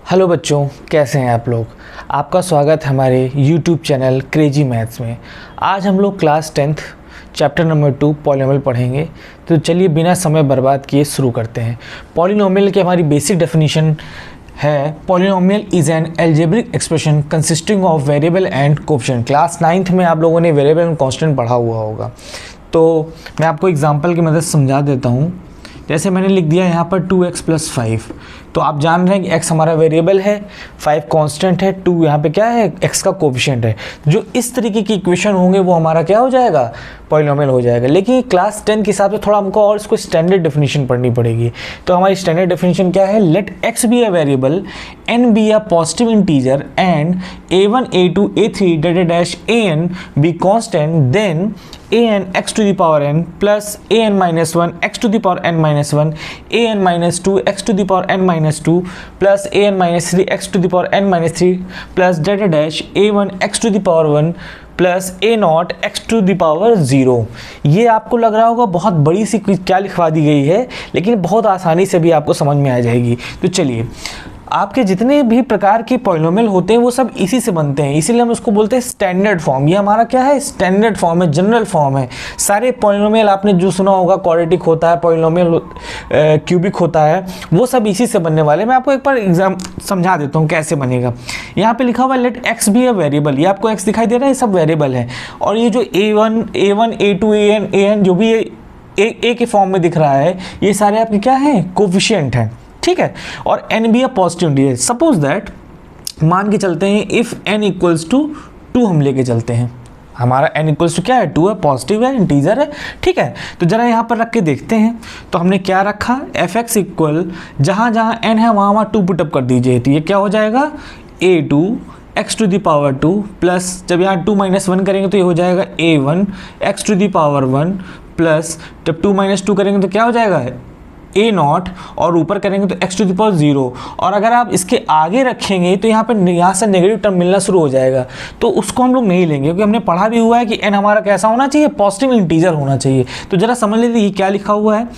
Hello बच्चों, कैसे हैं आप लोग। आपका स्वागत है हमारे YouTube चैनल क्रेजी मैथ्स में। आज हम लोग class 10th chapter number 2 polynomial पढ़ेंगे। तो चलिए बिना समय बर्बाद किए शुरू करते हैं। पॉलिनोमियल की हमारी बेसिक डेफिनेशन है, polynomial is an algebraic expression consisting of variable and coefficient. Class 9th में आप लोगों ने वेरिएबल एंड कांस्टेंट पढ़ा हुआ होगा। तो मैं आपको एग्जांपल की मदद से समझा देता हूँ। जैसे मैंने लिख दिया यहाँ पर 2x + 5, तो आप जान रहे हैं कि x हमारा वेरिएबल है, 5 कांस्टेंट है, 2 यहाँ पे क्या है, x का कोएफिशिएंट है। जो इस तरीके की इक्वेशन होंगे वो हमारा क्या हो जाएगा, पॉलिनोमियल हो जाएगा। लेकिन क्लास 10 के हिसाब से थोड़ा हमको और इसको स्टैंडर्ड डेफिनेशन पढ़नी पड़ेगी। तो हमारी स्टैंडर्ड डेफिनेशन क्या है, let x be a variable, n be a positive integer and a1 a2 a3 dash an be constant, then an x to the power n plus an minus 1 x to the power n minus 1 an minus 2 x to the power n minus 2 plus an minus 3 x to the power n minus 3 plus dash a1 x to the power 1 plus a0 x to the power 0। ये आपको लग रहा होगा बहुत बड़ी सी क्या लिखवा दी गई है, लेकिन बहुत आसानी से भी आपको समझ में आ जाएगी। तो चलिए, आपके जितने भी प्रकार के पॉलिनोमियल होते हैं वो सब इसी से बनते हैं, इसीलिए हम उसको बोलते हैं स्टैंडर्ड फॉर्म। ये हमारा क्या है, स्टैंडर्ड फॉर्म है, जनरल फॉर्म है। सारे पॉलिनोमियल आपने जो सुना होगा, क्वाड्रेटिक होता है, पॉलिनोमियल क्यूबिक होता है, वो सब इसी से बनने वाले। मैं आपको एक बार एग्जाम समझा देता हूँ कैसे बनेगा। यहाँ पे लिखा हुआ है let x be a variable. ये आपको एक्स दिखाई दे रहा है, ये सब वेरिएबल है। और ये जो a1 a2 an जो भी ए के फॉर्म में दिख रहा है, ये सारे आपके क्या हैं, कोएफिशिएंट हैं, ठीक है। और n भी पॉजिटिव इंटीजर। सपोज दैट मान के चलते हैं इफ n इक्वल्स टू 2 हम लेके चलते हैं। हमारा n इक्वल्स टू क्या है, 2 है, पॉजिटिव है, इंटीजर है, ठीक है। तो जरा यहाँ पर रख के देखते हैं। तो हमने क्या रखा, fx इक्वल जहाँ जहाँ n है वहाँ 2 पुटअप कर दीजिए। तो ये क्या हो जाएगा, a2 x to the power 2 plus जब यहाँ 2 - 1 करेंगे तो ये हो जाएगा a1 x to the power 1 plus जब 2 - 2 करेंगे तो क्या हो जाएगा, a0 और ऊपर करेंगे तो x to the power 0। और अगर आप इसके आगे रखेंगे तो यहाँ से नेगेटिव टर्म मिलना शुरू हो जाएगा। तो उसको हम लोग नहीं लेंगे, क्योंकि हमने पढ़ा भी हुआ है कि n हमारा कैसा होना चाहिए, पॉजिटिव इंटीजर होना चाहिए। तो जरा समझ लीजिए ये क्या लिखा हुआ है।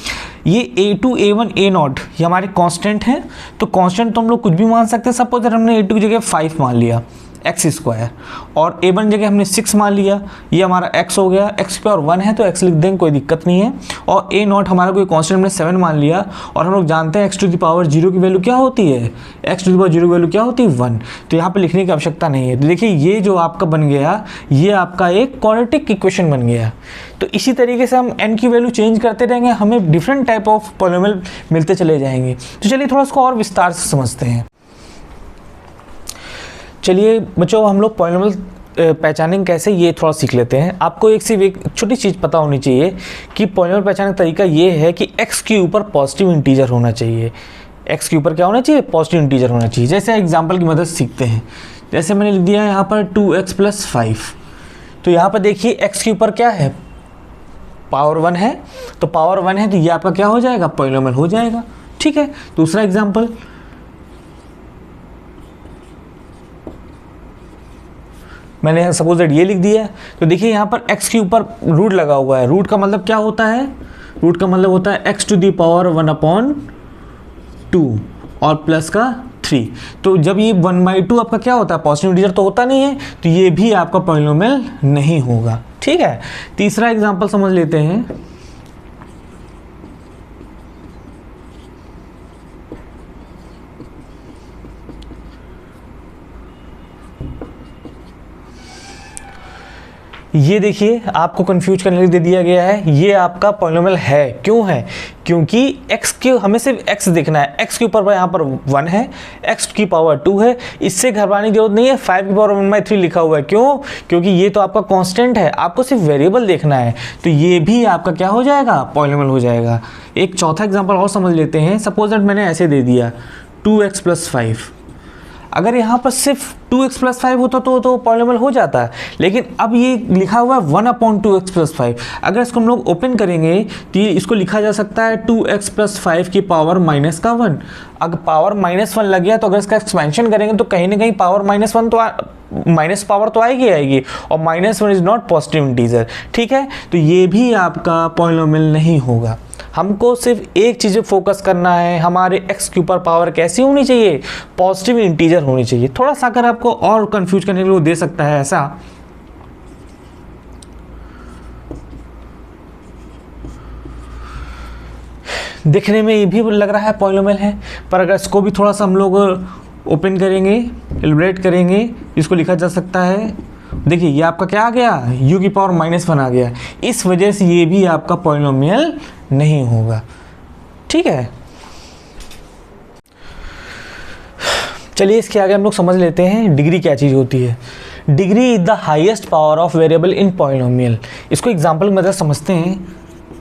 ये a2 a1 a0 ये हमारे कांस्टेंट हैं। तो कांस्टेंट तो हम लोग कुछ भी मान सकते हैं। सपोज हमने a2 की जगह 5 मान लिया, x² और a1 जगह हमने 6 मान लिया, ये हमारा x हो गया। x पे और 1 है तो x लिख देंगे, कोई दिक्कत नहीं है। और a0 हमारा कोई कांस्टेंट हमने 7 मान लिया। और हम लोग जानते हैं x to the power 0 की वैल्यू क्या होती है, x to the power 0 की वैल्यू क्या होती है, 1। तो यहाँ पे लिखने की आवश्यकता नहीं है। तो देखिए ये जो आपका बन गया, ये आपका एक क्वाड्रेटिक इक्वेशन बन गया। तो इसी तरीके से हम n की वैल्यू चेंज करते रहेंगे, हमें डिफरेंट टाइप ऑफ पॉलिनोमियल मिलते चले जाएंगे। तो चलिए थोड़ा इसको और विस्तार से समझते हैं। चलिए बच्चों, हम लोग पॉलिनोमियल पहचानेंगे कैसे, ये थोड़ा सीख लेते हैं। आपको सिर्फ एक छोटी चीज़ पता होनी चाहिए कि पॉलिनोमियल पहचानने का तरीका ये है कि x के ऊपर पॉजिटिव इंटीजर होना चाहिए। x के ऊपर क्या होना चाहिए, पॉजिटिव इंटीजर होना चाहिए। जैसे एग्जांपल की मदद से सीखते हैं। जैसे मैंने लिख दिया यहाँ पर 2x + 5। तो यहाँ पर देखिए x के ऊपर क्या है, पावर 1 है। तो पावर 1 है तो ये आपका क्या हो जाएगा, पॉलिनोमियल हो जाएगा, ठीक है। दूसरा एग्जाम्पल, मैंने सपोज दैट ये लिख दिया है। तो देखिए यहाँ पर x के ऊपर रूट लगा हुआ है। रूट का मतलब क्या होता है, रूट का मतलब होता है x to the power 1/2 और प्लस का 3। तो जब ये 1/2 आपका क्या होता है, पॉजिटिव इंटीजर तो होता नहीं है, तो ये भी आपका पॉलिनोमियल नहीं होगा, ठीक है। तीसरा एग्जाम्पल समझ लेते हैं। ये देखिए आपको कंफ्यूज करने के लिए दे दिया गया है, ये आपका पॉलिनोमियल है। क्यों है, क्योंकि x के हमें सिर्फ x देखना है। x के ऊपर यहाँ पर 1 है, x की पावर 2 है, इससे घबराने की जरूरत नहीं है। 5 की पावर 1/3 लिखा हुआ है, क्यों, क्योंकि ये तो आपका कांस्टेंट है, आपको सिर्फ वेरिएबल देखना है। तो ये भी आपका क्या हो जाएगा, पॉलिनोमियल हो जाएगा। एक चौथा एग्जाम्पल और समझ लेते हैं। सपोज दैट मैंने ऐसे दे दिया 2x + 5। अगर यहाँ पर सिर्फ 2x + 5 होता तो पॉलिनोमियल हो जाता है, लेकिन अब ये लिखा हुआ है 1/2x + 5। अगर इसको हम लोग ओपन करेंगे तो ये इसको लिखा जा सकता है 2x + 5 की पावर -1। अगर पावर -1 लग गया तो अगर इसका एक्सपेंशन करेंगे तो कहीं ना कहीं पावर -1 तो माइनस पावर तो आएगी और -1 इज नॉट पॉजिटिव इंटीजर, ठीक है। तो ये भी आपका पॉलिनोमियल नहीं होगा। हमको सिर्फ एक चीज़ पे फोकस करना है, हमारे x के ऊपर पावर कैसी होनी चाहिए, पॉजिटिव इंटीजर होनी चाहिए। थोड़ा सा अगर आपको और कंफ्यूज करने के लिए दे सकता है ऐसा, दिखने में ये भी लग रहा है पॉलिनोमियल है, पर अगर इसको भी थोड़ा सा हम लोग ओपन करेंगे, एलिब्रेट करेंगे, इसको लिखा जा सकता है। देखिए ये आपका क्या आ गया, u की पावर -1 आ गया। इस वजह से ये भी आपका पॉलिनोमियल नहीं होगा। ठीक है, चलिए इसके आगे हम लोग समझ लेते हैं डिग्री क्या चीज़ होती है। Degree is the highest power of variable in polynomial. इसको एग्जाम्पल की मदद समझते हैं।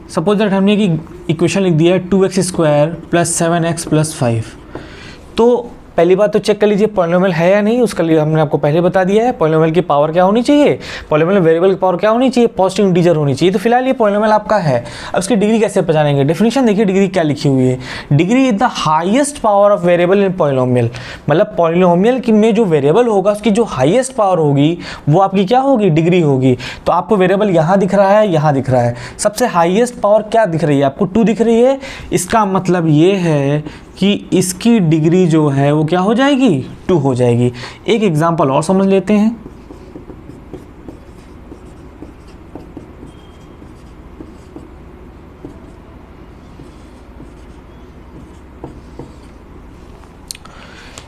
सपोज दैट हमने कि इक्वेशन लिख दिया है 2x² + 7x + 5। तो पहली बात तो चेक कर लीजिए पॉलिनोमियल है या नहीं, उसके लिए हमने आपको पहले बता दिया है पॉलिनोमियल की पावर क्या होनी चाहिए, पॉलिनोमियल वेरिएबल की पावर क्या होनी चाहिए, पॉजिटिव इंटीजर होनी चाहिए। तो फिलहाल ये पॉलिनोमियल आपका है। अब उसकी डिग्री कैसे पहचानेंगे, डेफिनेशन देखिए डिग्री क्या लिखी हुई है, degree is the highest power of variable in polynomial. मतलब पॉलिनोमियल में जो वेरिएबल होगा उसकी जो हाईएस्ट पावर होगी वो आपकी क्या होगी, डिग्री होगी। तो आपको वेरिएबल यहाँ दिख रहा है, यहाँ दिख रहा है, सबसे हाईएस्ट पावर क्या दिख रही है आपको, 2 दिख रही है। इसका मतलब ये है कि इसकी डिग्री जो है वो क्या हो जाएगी, 2 हो जाएगी। एक एग्जांपल और समझ लेते हैं।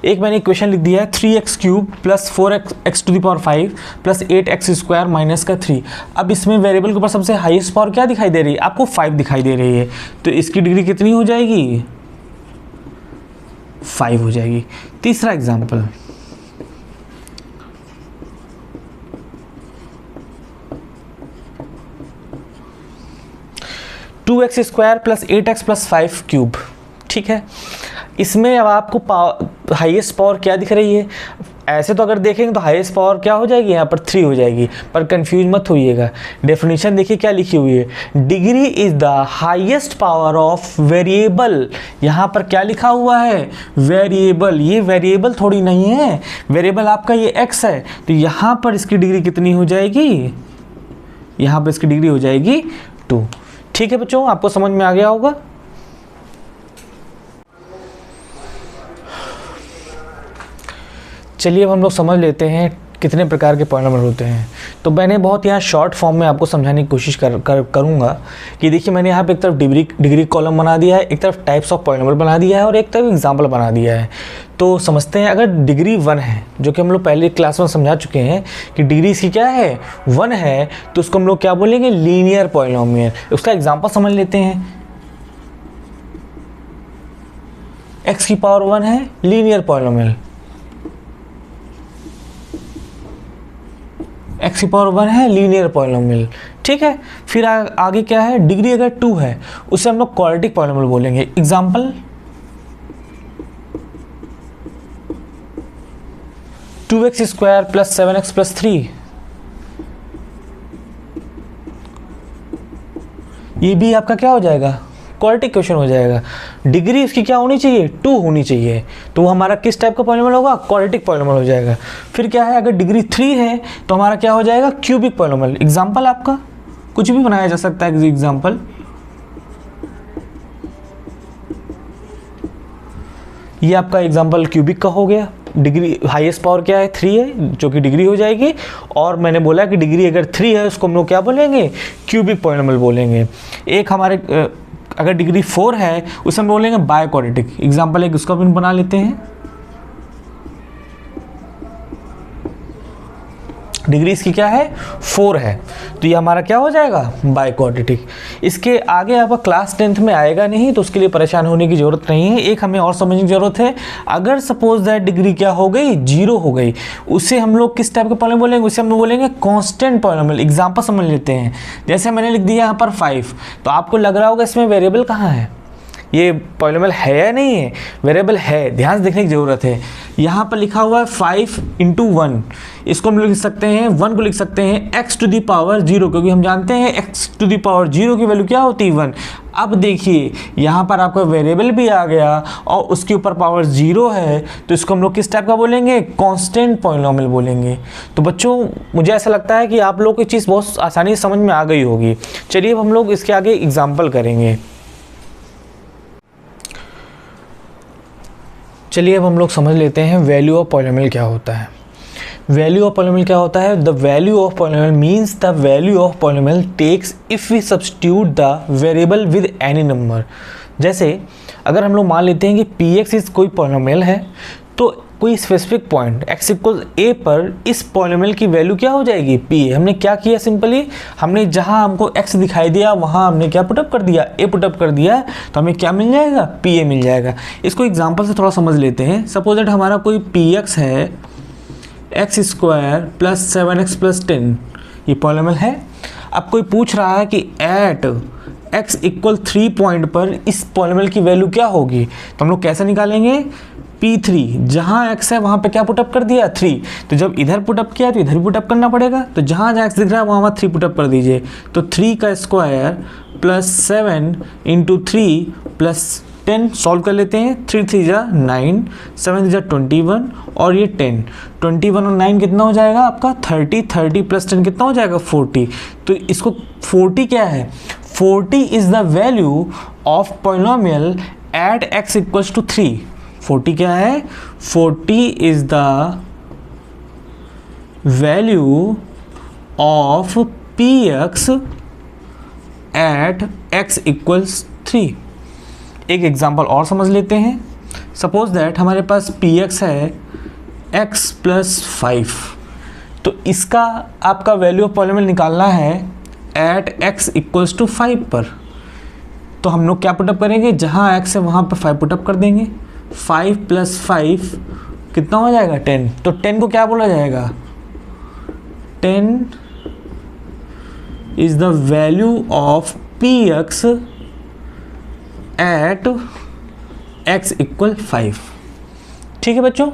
एक मैंने इक्वेशन लिख दिया है 3x³ + 4x⁵ + 8x² - 3। अब इसमें वेरिएबल के ऊपर सबसे हाईएस्ट पावर क्या दिखाई दे रही है आपको, 5 दिखाई दे रही है। तो इसकी डिग्री कितनी हो जाएगी, 5 हो जाएगी। तीसरा example, two x square plus 8x + 5³ ठीक है। इसमें अब आपको हाईएस्ट पावर क्या दिख रही है, ऐसे तो अगर देखेंगे तो हाईएस्ट पावर क्या हो जाएगी, यहाँ पर 3 हो जाएगी, पर कंफ्यूज मत होइएगा। डेफिनेशन देखिए क्या लिखी हुई है, degree is the highest power of variable. यहाँ पर क्या लिखा हुआ है, वेरिएबल। ये वेरिएबल थोड़ी नहीं है, वेरिएबल आपका ये x है। तो यहाँ पर इसकी डिग्री कितनी हो जाएगी, यहाँ पर इसकी डिग्री हो जाएगी 2। ठीक है बच्चों, आपको समझ में आ गया होगा। चलिए अब हम लोग समझ लेते हैं कितने प्रकार के पॉलिनोमियल होते हैं। तो मैंने बहुत यहाँ शॉर्ट फॉर्म में आपको समझाने की कोशिश करूँगा कि देखिए मैंने यहाँ पे एक तरफ डिग्री कॉलम बना दिया है, एक तरफ टाइप्स ऑफ पॉलिनोमियल बना दिया है और एक तरफ एग्जाम्पल बना दिया है। तो समझते हैं, अगर डिग्री 1 है, जो कि हम लोग पहले क्लास में समझा चुके हैं कि डिग्री इसकी क्या है, 1 है, तो उसको हम लोग क्या बोलेंगे, लीनियर पॉलिनोमियल। उसका एग्जाम्पल समझ लेते हैं। x की पावर 1 है, लीनियर पॉलिनोमियल। x की पावर 1 है, लीनियर पॉलिनोमियल। ठीक है, फिर आगे क्या है, डिग्री अगर 2 है उसे हम लोग क्वाड्रेटिक पॉलिनोमियल बोलेंगे। Example 2x² + 7x + 3। ये भी आपका क्या हो जाएगा, क्वाड्रेटिक क्वेश्चन हो जाएगा। डिग्री इसकी क्या होनी चाहिए, 2 होनी चाहिए, तो वो हमारा किस टाइप का पॉलिनोमियल होगा, क्वाड्रेटिक पॉलिनोमियल हो जाएगा। फिर क्या है, अगर डिग्री 3 है तो हमारा क्या हो जाएगा, क्यूबिक पॉलिनोमियल। एग्जाम्पल आपका कुछ भी बनाया जा सकता है। एग्जाम्पल ये आपका एग्जाम्पल क्यूबिक का हो गया। डिग्री हाईएस्ट पावर क्या है, 3 है, जो कि डिग्री हो जाएगी। और मैंने बोला कि डिग्री अगर 3 है उसको हम लोग क्या बोलेंगे, क्यूबिक पॉलिनोमियल बोलेंगे। एक हमारे अगर डिग्री 4 है उसे हम बोलेंगे बाय क्वाड्रेटिक। एग्जाम्पल एक उसका भी बना लेते हैं। डिग्री इसकी क्या है, 4 है, तो ये हमारा क्या हो जाएगा, बाय क्वाड्रेटिक। इसके आगे आपका क्लास 10th में आएगा नहीं, तो उसके लिए परेशान होने की ज़रूरत नहीं है। एक हमें और समझने की ज़रूरत है, अगर सपोज दैट डिग्री क्या हो गई, 0 हो गई, उसे हम लोग किस टाइप के पॉलिनोमियल बोलेंगे, उसे हम लोग बोलेंगे कांस्टेंट पॉलिनोमियल। एग्जाम्पल समझ लेते हैं। जैसे मैंने लिख दिया यहाँ पर 5, तो आपको लग रहा होगा इसमें वेरिएबल कहाँ है, ये पॉलिनोमियल है या नहीं है, वेरिएबल है, ध्यान से देखने की ज़रूरत है। यहाँ पर लिखा हुआ है 5 × 1, इसको हम लिख सकते हैं, 1 को लिख सकते हैं x⁴, क्योंकि हम जानते हैं x⁴ की वैल्यू क्या होती है, 1। अब देखिए यहाँ पर आपका वेरिएबल भी आ गया और उसके ऊपर पावर 0 है, तो इसको हम लोग किस टाइप का बोलेंगे, कांस्टेंट पॉलिनोमियल बोलेंगे। तो बच्चों मुझे ऐसा लगता है कि आप लोग को चीज़ बहुत आसानी से समझ में आ गई होगी। चलिए अब हम लोग इसके आगे एग्जाम्पल करेंगे। चलिए अब हम लोग समझ लेते हैं वैल्यू ऑफ पॉलिनोमियल क्या होता है। वैल्यू ऑफ पॉलिनोमियल क्या होता है? The value of polynomial means the value of polynomial takes if we substitute the variable with any number. जैसे अगर हम लोग मान लेते हैं कि पी एक्स इज कोई पॉलिनोमियल है, तो कोई specific point x equal a पर इस पॉलिनोमियल की वैल्यू क्या हो जाएगी? p। हमने क्या किया? सिंपली हमने जहां हमको x दिखाई दिया वहां हमने क्या पुटअप कर दिया? a पुटअप कर दिया, तो हमें क्या मिल जाएगा? pa मिल जाएगा। इसको एग्जांपल से थोड़ा समझ लेते हैं। सपोज दैट हमारा कोई px है x square plus 7x plus 10, ये पॉलिनोमियल है। अब कोई पूछ रहा है कि एट x इक्वल 3 पॉइंट पर इस पॉलिनोमियल की वैल्यू क्या होगी, तो हम लोग कैसे निकालेंगे? P3, जहाँ x है वहाँ पे क्या पुटअप कर दिया? 3। तो जब इधर पुटअप किया तो इधर भी पुटअप करना पड़ेगा, तो जहाँ जहाँ x दिख रहा है वहाँ 3 पुटअप कर दीजिए। तो 3 का square plus 7 into 3 plus 10 solve कर लेते हैं। 3 3 जा 9, 7 जा 21 और ये 10। 21 और 9 कितना हो जाएगा आपका? 30। 30 प्लस 10 कितना हो जाएगा? 40। तो इसको 40 क्या है? 40 is the value of polynomial at x equals to 3। 40 क्या है? 40 is the value of px at x equals 3। एक एग्जांपल और समझ लेते हैं। सपोज दैट हमारे पास px है x प्लस 5, तो इसका आपका वैल्यू ऑफ पॉलिनोमियल निकालना है एट x इक्वल्स टू 5 पर। तो हम लोग क्या पुटअप करेंगे? जहाँ x है वहाँ पर 5 पुटअप कर देंगे। 5 प्लस 5 कितना हो जाएगा? 10। तो 10 को क्या बोला जाएगा? 10 is the value of px at x equal 5। ठीक है बच्चों।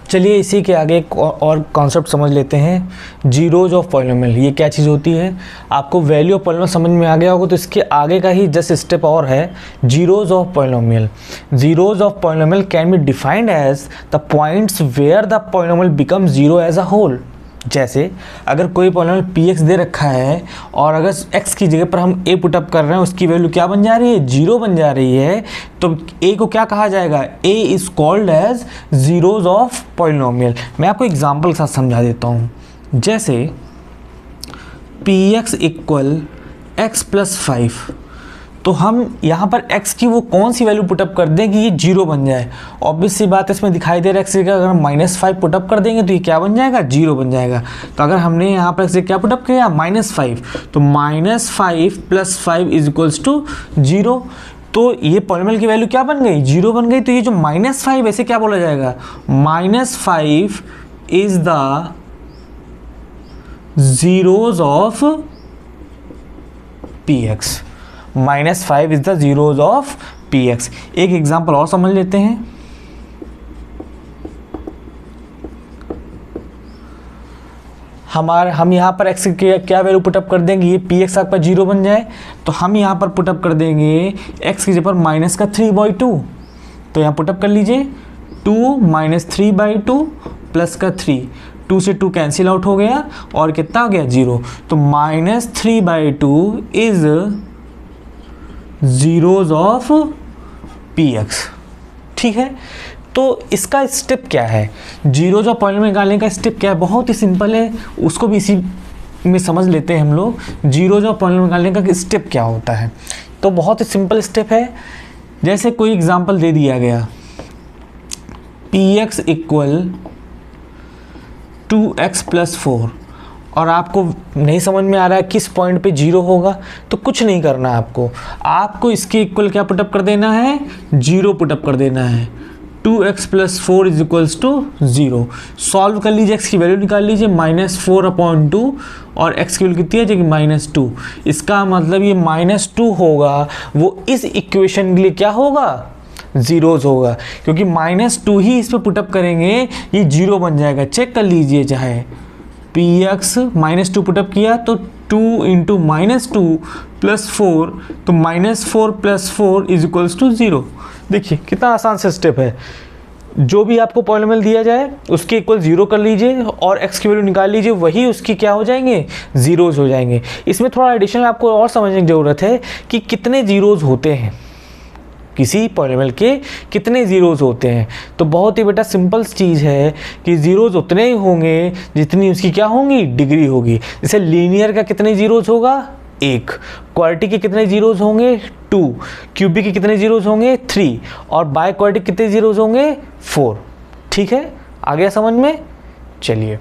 चलिए इसी के आगे एक और कॉन्सेप्ट समझ लेते हैं, जीरोज ऑफ पॉलिनोमियल। ये क्या चीज़ होती है? आपको वैल्यू ऑफ पॉलिनोमियल समझ में आ गया होगा, तो इसके आगे का ही जस्ट स्टेप और है, zeros of polynomial. Zeros of polynomial can be defined as the points where the polynomial become zero as a whole. जैसे अगर कोई पॉलिनोमियल px दे रखा है और अगर x की जगह पर हम a पुटअप कर रहे हैं, उसकी वैल्यू क्या बन जा रही है? 0 बन जा रही है, तो a को क्या कहा जाएगा? a is called as zeros of polynomial. मैं आपको एग्जांपल के साथ समझा देता हूँ। जैसे px इक्वल x प्लस 5, तो हम यहाँ पर x की वो कौन सी वैल्यू पुटअप कर दें कि ये 0 बन जाए? ऑब्वियस सी बात है, इसमें दिखाई दे रहा है x का, अगर हम -5 पुटअप कर देंगे तो ये क्या बन जाएगा? 0 बन जाएगा। तो अगर हमने यहाँ पर x क्या पुटअप किया? -5, तो -5 प्लस 5 इज इक्वल्स टू 0। तो ये पॉलिनोमियल की वैल्यू क्या बन गई? 0 बन गई। तो ये जो -5 ऐसे क्या बोला जाएगा? -5 is the zeros of px। -5 is the zeros of px। एक एग्जांपल और समझ लेते हैं। हम यहाँ पर x की क्या वैल्यू पुटअप कर देंगे? ये px आपका 0 बन जाए, तो हम यहाँ पर पुटअप कर देंगे x की जगह पर माइनस का 3/2। तो यहाँ पुटअप कर लीजिए 2 माइनस 3/2 प्लस का 3, 2 से 2 कैंसिल आउट हो गया और कितना हो गया? 0। तो -3/2 इज जीरोज ऑफ px। ठीक है, तो इसका स्टेप क्या है? जीरोज ऑफ पॉलिनोमियल निकालने का स्टेप क्या है? बहुत ही सिंपल है, उसको भी इसी में समझ लेते हैं हम लोग। जीरोज ऑफ पॉलिनोमियल निकालने का स्टेप क्या होता है? तो बहुत ही सिंपल स्टेप है। जैसे कोई एग्जांपल दे दिया गया, px इक्वल 2x प्लस 4, और आपको नहीं समझ में आ रहा है किस पॉइंट पे 0 होगा, तो कुछ नहीं करना है आपको इसके इक्वल क्या पुटअप कर देना है? 0 पुटअप कर देना है। 2x plus 4 is equals to 0। Solve कर लीजिए, x की वैल्यू निकाल लीजिए, -4/2 और x की वैल्यू कितनी है? जो कि -2। इसका मतलब ये -2 होगा, वो इस इक्वेशन के लिए क्या होगा? जीरोज होगा, क्योंकि -2 ही इस पर पुटअप करेंगे, ये 0 बन जाएगा। चेक कर लीजिए, चाहे px -2 पुटअप किया तो 2 इंटू -2 प्लस 4, तो -4 प्लस 4 इज इक्वल्स टू 0। देखिए कितना आसान सा स्टेप है। जो भी आपको पॉलिनोमियल दिया जाए उसके इक्वल 0 कर लीजिए और x की वैल्यू निकाल लीजिए, वही उसकी क्या हो जाएंगे, ज़ीरोज़ हो जाएंगे। इसमें थोड़ा एडिशनल आपको और समझने की ज़रूरत है कि कितने ज़ीरोज़ होते हैं, किसी पॉलिनोमियल के कितने ज़ीरोज़ होते हैं। तो बहुत ही बेटा सिंपल चीज़ है कि ज़ीरोज़ उतने ही होंगे जितनी उसकी क्या होंगी, डिग्री होगी। जैसे लीनियर का कितने ज़ीरोज़ होगा, 1। क्वाड्रेटिक के कितने ज़ीरोज़ होंगे, 2। क्यूबिक के कितने ज़ीरोज़ होंगे, 3। और बाय क्वाड्रेटिक कितने ज़ीरोज़ होंगे, 4। ठीक है, आ गया समझ में? चलिए